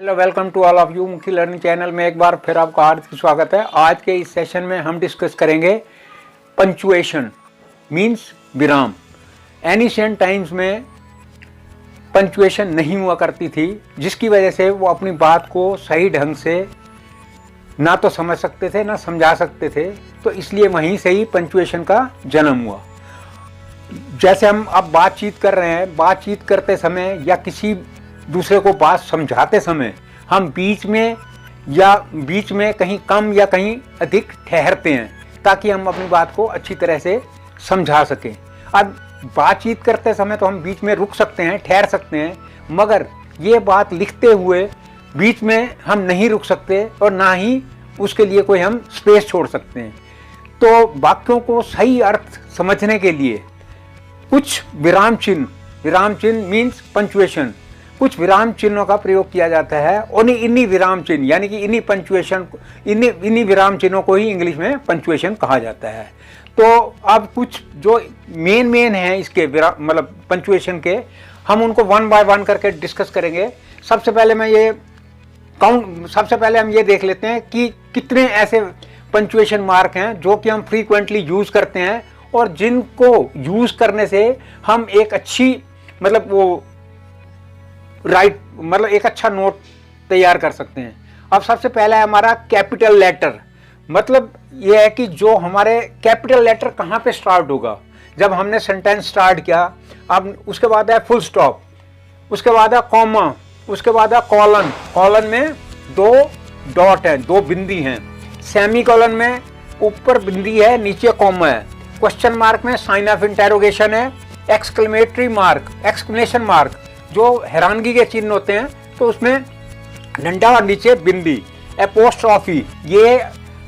Hello, welcome to all of you Mukhi learning channel में एक बार फिर आपका हार्दिक स्वागत है। आज के इस सेशन में हम डिस्कस करेंगे पंचुएशन मींस विराम। एनिशिएंट टाइम्स में पंचुएशन नहीं हुआ करती थी, जिसकी वजह से वो अपनी बात को सही ढंग से ना तो समझ सकते थे ना समझा सकते थे, तो इसलिए वहीं से ही पंचुएशन का जन्म हुआ। जैसे हम अब बातचीत कर रहे हैं, बातचीत करते समय या किसी दूसरे को बात समझाते समय हम बीच में कहीं कम या कहीं अधिक ठहरते हैं, ताकि हम अपनी बात को अच्छी तरह से समझा सकें। अब बातचीत करते समय तो हम बीच में रुक सकते हैं, ठहर सकते हैं, मगर ये बात लिखते हुए बीच में हम नहीं रुक सकते और ना ही उसके लिए कोई हम स्पेस छोड़ सकते हैं। तो वाक्यों को सही अर्थ समझने के लिए कुछ विराम चिन्ह मीन्स पंचुएशन, कुछ विराम चिन्हों का प्रयोग किया जाता है और इन्हीं विराम चिन्ह यानी कि इन्हीं विराम चिन्हों को ही इंग्लिश में पंचुएशन कहा जाता है। तो अब कुछ जो मेन है इसके मतलब पंचुएशन के, हम उनको वन बाय वन करके डिस्कस करेंगे। सबसे पहले हम ये देख लेते हैं कि कितने ऐसे पंचुएशन मार्क हैं जो कि हम फ्रीक्वेंटली यूज करते हैं और जिनको यूज करने से हम एक अच्छी एक अच्छा नोट तैयार कर सकते हैं। अब सबसे पहला है हमारा कैपिटल लेटर। मतलब यह है कि जो हमारे कैपिटल लेटर कहाँ पे स्टार्ट होगा। जब हमने सेंटेंस स्टार्ट किया, अब उसके बाद है फुल स्टॉप, उसके बाद है कॉमा, उसके बाद है कॉलन। कॉलन में दो डॉट है, दो बिंदी हैं। सेमी कॉलन में ऊपर बिंदी है, नीचे कॉमा है। क्वेश्चन मार्क में साइन ऑफ इंटेरोगेशन है। एक्सक्लेमेटरी मार्क, एक्सक्लेमेशन मार्क जो हैरानगी के चिन्ह होते हैं, तो उसमें डंडा और नीचे बिंदी। एपोस्ट्रॉफी, ये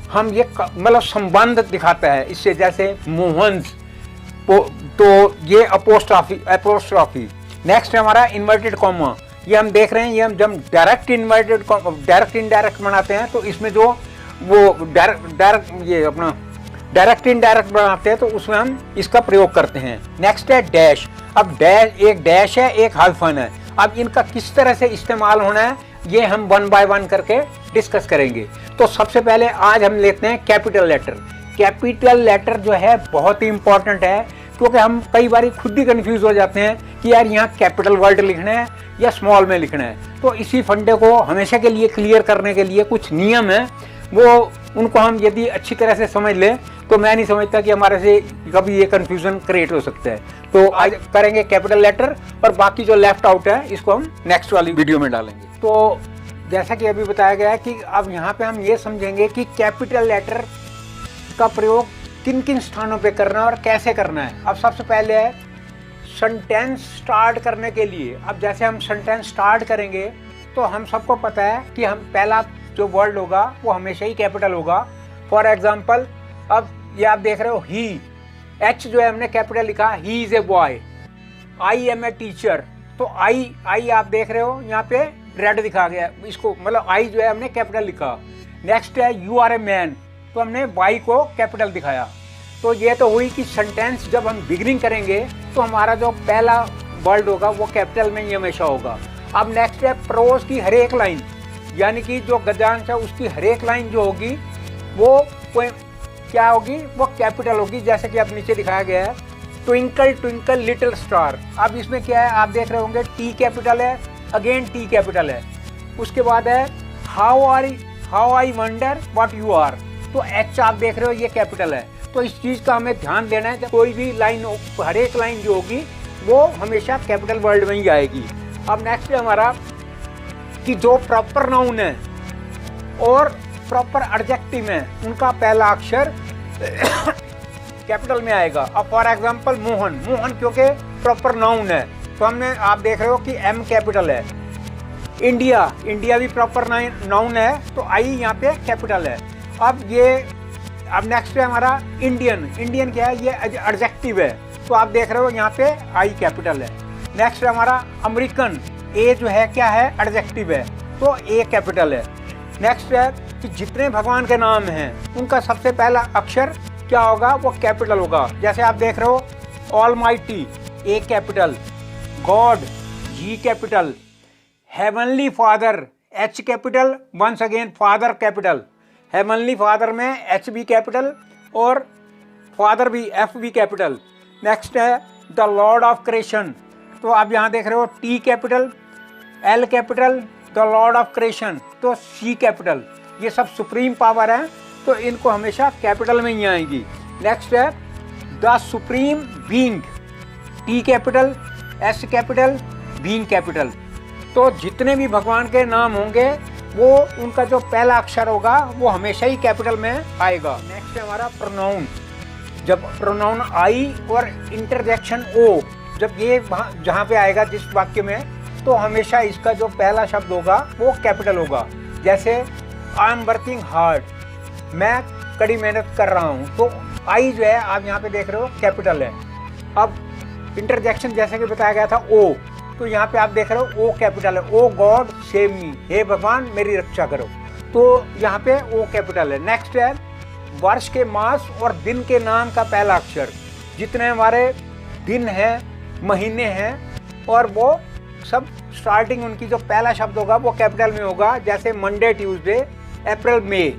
मतलब संबंध दिखाता है इससे, जैसे मोहन्स, तो ये एपोस्ट्रॉफी। नेक्स्ट है हमारा इन्वर्टेड कॉमा। ये हम देख रहे हैं, ये हम जब डायरेक्ट इनडायरेक्ट बनाते हैं तो इसमें जो वो डायरेक्ट इनडायरेक्ट बनाते हैं तो उसमें हम इसका प्रयोग करते हैं। नेक्स्ट है डैश। अब एक डैश है, एक हाइफन है। अब इनका किस तरह से इस्तेमाल होना है ये हम वन बाय वन करके डिस्कस करेंगे। तो सबसे पहले आज हम लेते हैं कैपिटल लेटर। कैपिटल लेटर जो है बहुत ही इंपॉर्टेंट है, क्योंकि हम कई बार खुद ही कंफ्यूज हो जाते हैं कि यार यहाँ कैपिटल वर्ड लिखना है या स्मॉल में लिखना है। तो इसी फंडे को हमेशा के लिए क्लियर करने के लिए कुछ नियम है, वो उनको हम यदि अच्छी तरह से समझ लें तो मैं नहीं समझता कि हमारे से कभी ये कंफ्यूजन क्रिएट हो सकता है। तो आज करेंगे कैपिटल लेटर और बाकी जो लेफ्ट आउट है इसको हम नेक्स्ट वाली वीडियो में डालेंगे। तो जैसा कि अभी बताया गया है कि अब यहाँ पे हम ये समझेंगे कि कैपिटल लेटर का प्रयोग किन किन स्थानों पे करना है और कैसे करना है। अब सबसे पहले है सेंटेंस स्टार्ट करने के लिए। अब जैसे हम सेंटेंस स्टार्ट करेंगे तो हम सबको पता है कि हम पहला जो वर्ड होगा वो हमेशा ही कैपिटल होगा। फॉर एग्जाम्पल, अब ये आप देख रहे हो ही, एच जो है हमने कैपिटल लिखा, he is a boy. I am a teacher, तो आई आप देख रहे हो यहाँ पे रेड दिखा गया, इसको मतलब आई जो है हमने कैपिटल लिखा। नेक्स्ट है यू आर ए मैन, तो हमने वाई को कैपिटल दिखाया। तो ये तो हुई कि सेंटेंस जब हम बिगिनिंग करेंगे तो हमारा जो पहला वर्ड होगा वो कैपिटल में ही हमेशा होगा। अब नेक्स्ट है प्रोज की हर एक लाइन, यानी कि जो गद्यांश है उसकी हर एक लाइन जो होगी वो क्या होगी, वो कैपिटल होगी। जैसे कि अब नीचे दिखाया गया है ट्विंकल ट्विंकल लिटिल स्टार। अब इसमें क्या है आप देख रहे होंगे, टी कैपिटल है, अगेन टी कैपिटल है। उसके बाद है how I wonder what you are, तो एच आप देख रहे हो ये कैपिटल है। तो इस चीज़ का हमें ध्यान देना है, कोई भी लाइन हर एक लाइन जो होगी वो हमेशा कैपिटल वर्ड में ही आएगी। अब नेक्स्ट है हमारा कि जो प्रॉपर नाउन है और प्रॉपर एडजेक्टिव है उनका पहला अक्षर कैपिटल में आएगा। अब फॉर एग्जांपल मोहन क्योंकि प्रॉपर नाउन है तो हमने आप देख रहे हो कि एम कैपिटल है। इंडिया भी प्रॉपर नाउन है तो आई यहाँ पे कैपिटल है। अब नेक्स्ट है हमारा इंडियन क्या है, ये एडजेक्टिव है तो आप देख रहे हो यहाँ पे आई कैपिटल है। नेक्स्ट है हमारा अमेरिकन, ए जो है क्या है, एडजेक्टिव है तो ए कैपिटल है। नेक्स्ट है कि जितने भगवान के नाम हैं उनका सबसे पहला अक्षर क्या होगा, वो कैपिटल होगा। जैसे आप देख रहे हो almighty, A capital, God, G capital, heavenly father, H capital, once again father capital, heavenly father में एच भी कैपिटल और फादर भी एफ भी कैपिटल। नेक्स्ट है द लॉर्ड ऑफ क्रिएशन, तो आप यहाँ देख रहे हो T capital, L capital, the lord of creation, तो सी कैपिटल। ये सब सुप्रीम पावर है, तो इनको हमेशा कैपिटल में ही आएंगी। नेक्स्ट है the supreme being, T capital, S capital, being capital. तो जितने भी भगवान के नाम होंगे वो उनका जो पहला अक्षर होगा वो हमेशा ही कैपिटल में आएगा। नेक्स्ट है हमारा प्रोनाउन, जब प्रोनाउन आई और इंटरजेक्शन ओ, जब ये जहाँ पे आएगा जिस वाक्य में, तो हमेशा इसका जो पहला शब्द होगा वो कैपिटल होगा। जैसे आई एम वर्किंग हार्ड, मैं कड़ी मेहनत कर रहा हूँ, तो आई जो है आप यहाँ पे देख रहे हो कैपिटल है। अब इंटरजेक्शन जैसे कि बताया गया था ओ, तो यहाँ पे आप देख रहे हो ओ कैपिटल है, ओ गॉड सेव मी, हे भगवान मेरी रक्षा करो, तो यहाँ पे ओ कैपिटल है। नेक्स्ट है वर्ष के मास और दिन के नाम का पहला अक्षर, जितने हमारे दिन हैं, महीने हैं, और वो सब स्टार्टिंग उनकी जो पहला शब्द होगा वो कैपिटल में होगा। जैसे मंडे, ट्यूसडे, अप्रैल, मई।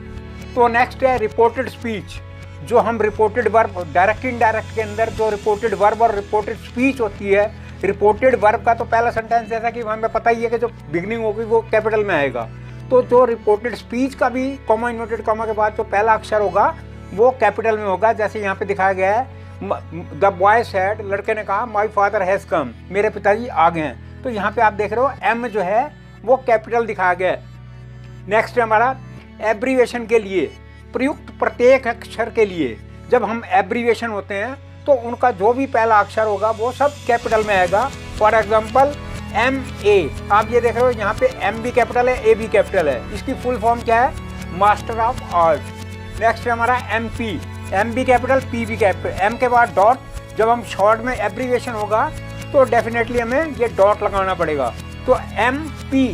तो नेक्स्ट है रिपोर्टेड स्पीच, जो हम रिपोर्टेड वर्ब, डायरेक्ट इनडायरेक्ट के अंदर जो रिपोर्टेड वर्ब और रिपोर्टेड स्पीच होती है, रिपोर्टेड वर्ब का तो पहला सेंटेंस जैसा कि हमें पता ही है कि जो बिगनिंग होगी वो कैपिटल में आएगा। तो जो रिपोर्टेड स्पीच का भी कॉमा इन्वर्टेड कॉमा के बाद जो पहला अक्षर होगा वो कैपिटल में होगा। जैसे यहाँ पे दिखाया गया है द बॉय सेड, लड़के ने कहा माई फादर हैज़ कम, मेरे पिताजी आ गए हैं। तो यहाँ पे आप देख रहे हो एम जो है वो कैपिटल दिखाया गया है। नेक्स्ट है हमारा एब्रीवेशन के लिए, प्रयुक्त प्रत्येक अक्षर के लिए जब हम एब्रीवेशन होते हैं तो उनका जो भी पहला अक्षर होगा वो सब कैपिटल में आएगा। फॉर एग्जाम्पल एम ए, आप ये देख रहे हो यहाँ पे एम भी कैपिटल है, ए भी कैपिटल है। इसकी फुल फॉर्म क्या है? Master of art. नेक्स्ट है हमारा एम पी, एम भी कैपिटल, पी भी कैपिटल, एम के बाद डॉट। जब हम शॉर्ट में एब्रीवेशन होगा तो डेफिनेटली हमें ये डॉट लगाना पड़ेगा। तो M P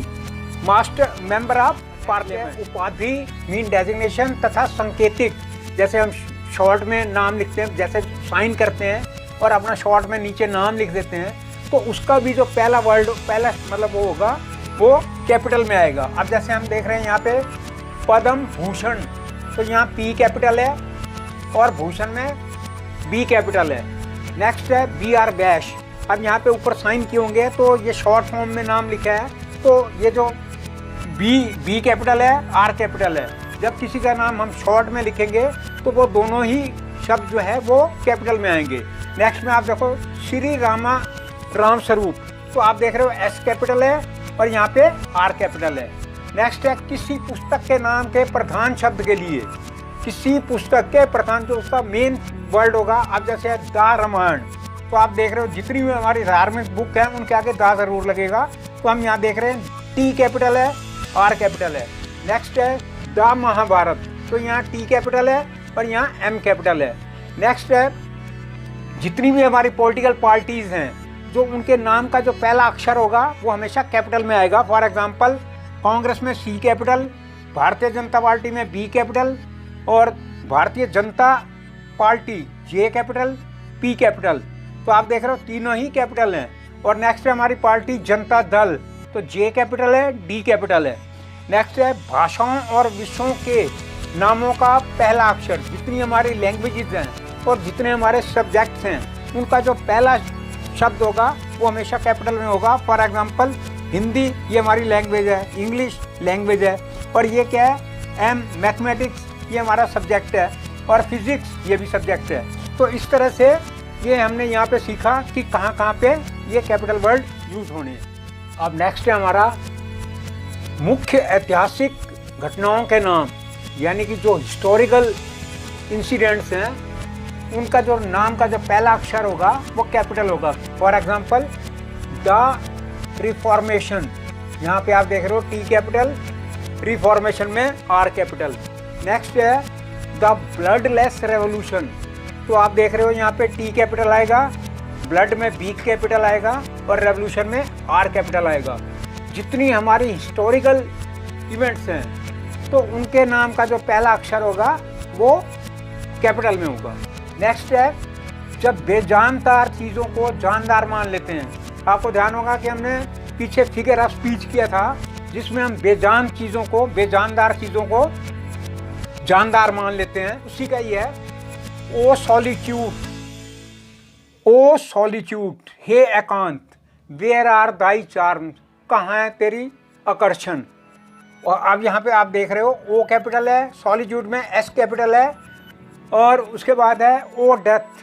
master member of parliament. उपाधि मीन डेजिग्नेशन तथा संकेतिक, जैसे हम शॉर्ट में नाम लिखते हैं, जैसे साइन करते हैं और अपना शॉर्ट में नीचे नाम लिख देते हैं, तो उसका भी जो पहला वर्ड, पहला मतलब वो होगा वो कैपिटल में आएगा। अब जैसे हम देख रहे हैं यहाँ पे पद्म भूषण, तो यहाँ पी कैपिटल है और भूषण में बी कैपिटल है। नेक्स्ट है बी आर बैश, अब यहाँ पे ऊपर साइन किए होंगे तो ये शॉर्ट फॉर्म में नाम लिखा है, तो ये जो बी कैपिटल है, आर कैपिटल है। जब किसी का नाम हम शॉर्ट में लिखेंगे तो वो दोनों ही शब्द जो है वो कैपिटल में आएंगे। नेक्स्ट में आप देखो श्री राम स्वरूप, तो आप देख रहे हो एस कैपिटल है और यहाँ पे आर कैपिटल है। नेक्स्ट है किसी पुस्तक के नाम के प्रधान शब्द के लिए, किसी पुस्तक के प्रधान जो उसका मेन वर्ड होगा, अब जैसे द रामायण, तो आप देख रहे हो जितनी भी हमारी धार्मिक बुक है उनके आगे द जरूर लगेगा। तो हम यहाँ देख रहे हैं टी कैपिटल है, आर कैपिटल है। नेक्स्ट है द महाभारत, तो यहाँ टी कैपिटल है और यहाँ एम कैपिटल है। नेक्स्ट है जितनी भी हमारी पॉलिटिकल पार्टीज हैं, जो उनके नाम का जो पहला अक्षर होगा वो हमेशा कैपिटल में आएगा। फॉर एग्जांपल कांग्रेस में सी कैपिटल, भारतीय जनता पार्टी में बी कैपिटल और Bharatiya Janata party J capital, P capital. तो आप देख रहे हो तीनों ही कैपिटल हैं। और नेक्स्ट है हमारी पार्टी जनता दल, तो जे कैपिटल है, डी कैपिटल है। नेक्स्ट है भाषाओं और विषयों के नामों का पहला अक्षर, जितनी हमारी लैंग्वेजेस हैं और जितने हमारे सब्जेक्ट्स हैं उनका जो पहला शब्द होगा वो हमेशा कैपिटल में होगा। फॉर एग्जांपल हिंदी ये हमारी लैंग्वेज है, इंग्लिश लैंग्वेज है, और ये क्या है एम, मैथमेटिक्स ये हमारा सब्जेक्ट है, और फिजिक्स ये भी सब्जेक्ट है। तो इस तरह से ये हमने यहाँ पे सीखा कि कहाँ कहाँ पे ये कैपिटल वर्ड यूज होने हैं। अब नेक्स्ट है हमारा मुख्य ऐतिहासिक घटनाओं के नाम, यानी कि जो हिस्टोरिकल इंसिडेंट्स हैं उनका जो नाम का जो पहला अक्षर होगा वो कैपिटल होगा। फॉर एग्जांपल द रिफॉर्मेशन, यहाँ पे आप देख रहे हो टी कैपिटल, रिफॉर्मेशन में आर कैपिटल। नेक्स्ट है द ब्लडलेस रेवोल्यूशन, तो आप देख रहे हो यहाँ पे टी कैपिटल आएगा, ब्लड में बी कैपिटल आएगा और रेवोल्यूशन में आर कैपिटल आएगा। जितनी हमारी हिस्टोरिकल इवेंट्स हैं तो उनके नाम का जो पहला अक्षर होगा वो कैपिटल में होगा। नेक्स्ट है जब बेजानदार चीज़ों को जानदार मान लेते हैं। आपको ध्यान होगा कि हमने पीछे फिगर ऑफ स्पीच किया था, जिसमें हम बेजान चीज़ों को, बेजानदार चीज़ों को जानदार मान लेते हैं, उसी का ही है ओ सॉलिट्यूड, ओ सॉलिट्यूड, हे एकांत, वेयर आर दाई चार्म, कहाँ है तेरी आकर्षण। और अब यहाँ पे आप देख रहे हो ओ कैपिटल है, सॉलिट्यूड में एस कैपिटल है, और उसके बाद है ओ डेथ,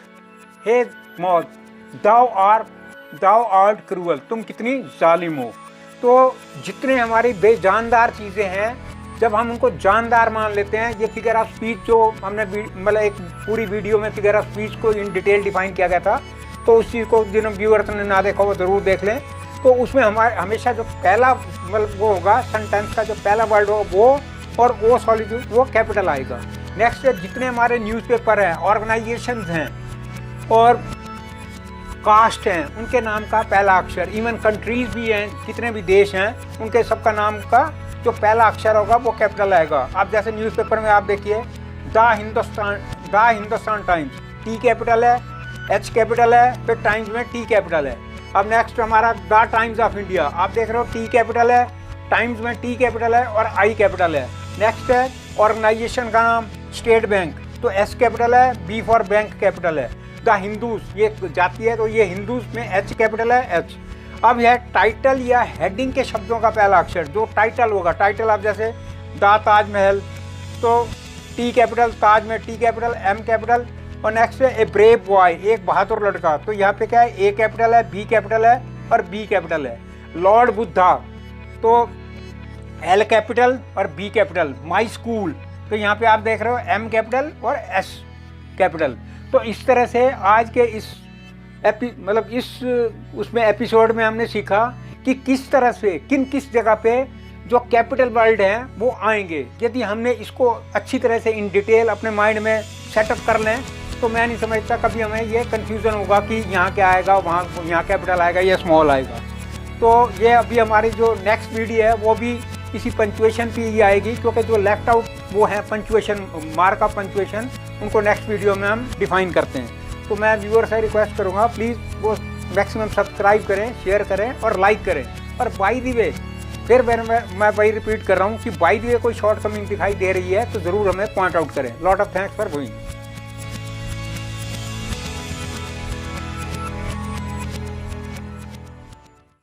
हे मौत, दाउ आर्ट क्रूअल, तुम कितनी जालिम हो। तो जितने हमारी बेजानदार चीज़ें हैं, जब हम उनको जानदार मान लेते हैं, ये फिगर ऑफ स्पीच जो हमने मतलब एक पूरी वीडियो में फिगर ऑफ स्पीच को इन डिटेल डिफाइन किया गया था, तो उस चीज़ को जिन व्यूअर्स ने ना देखा वो ज़रूर देख लें। तो उसमें हमारे हमेशा जो पहला मतलब वो होगा सेंटेंस का जो पहला वर्ड हो वो, और वो सॉलिट्यूड वो कैपिटल आएगा। नेक्स्ट है जितने हमारे न्यूज़पेपर हैं, ऑर्गेनाइजेशंस हैं और कास्ट हैं, उनके नाम का पहला अक्षर, इवन कंट्रीज भी हैं, जितने भी देश हैं उनके सबका नाम का जो पहला अक्षर होगा वो कैपिटल आएगा। आप जैसे न्यूज़पेपर में आप देखिए the Hindustan times, T capital है, एच कैपिटल है, फिर टाइम्स में टी कैपिटल है। अब नेक्स्ट हमारा द टाइम्स ऑफ इंडिया, आप देख रहे हो टी कैपिटल है, टाइम्स में टी कैपिटल है और आई कैपिटल है। नेक्स्ट है ऑर्गेनाइजेशन का नाम स्टेट बैंक, तो एस कैपिटल है, बी फॉर बैंक कैपिटल है। द हिंदूज, ये जाती है तो ये हिंदूज में एच कैपिटल है, एच। अब यह टाइटल या हेडिंग के शब्दों का पहला अक्षर, जो टाइटल होगा, टाइटल आप जैसे द ताजमहल, तो टी कैपिटल, ताज में टी कैपिटल, एम कैपिटल। और नेक्स्ट है ए ब्रेव बॉय, एक बहादुर लड़का, तो यहाँ पे क्या है, ए कैपिटल है, बी कैपिटल है और बी कैपिटल है। लॉर्ड बुद्धा, तो एल कैपिटल और बी कैपिटल। माई स्कूल, तो यहाँ पे आप देख रहे हो एम कैपिटल और एस कैपिटल। तो इस तरह से आज के इस उसमें एपिसोड में हमने सीखा कि किस तरह से किस जगह पे जो कैपिटल वर्ड हैं वो आएंगे। यदि हमने इसको अच्छी तरह से इन डिटेल अपने माइंड में सेटअप कर लें तो मैं नहीं समझता कभी हमें ये कन्फ्यूज़न होगा कि यहाँ क्या आएगा, वहाँ यहाँ कैपिटल आएगा या स्मॉल आएगा। तो ये अभी हमारी जो नेक्स्ट वीडियो है वो भी इसी पंचुएशन पे ही आएगी, क्योंकि जो लेफ्ट आउट वो है पंचुएशन, मार्क ऑफ पंचुएशन, उनको नेक्स्ट वीडियो में हम डिफाइन करते हैं। तो मैं व्यूअर से रिक्वेस्ट करूँगा प्लीज़ वो मैक्सिमम सब्सक्राइब करें, शेयर करें और लाइक करें। और बाय द वे फिर मैं वही रिपीट कर रहा हूँ कि बाय द वे कोई शॉर्ट कमिंग दिखाई दे रही है तो ज़रूर हमें पॉइंट आउट करें। Lot of thanks for viewing.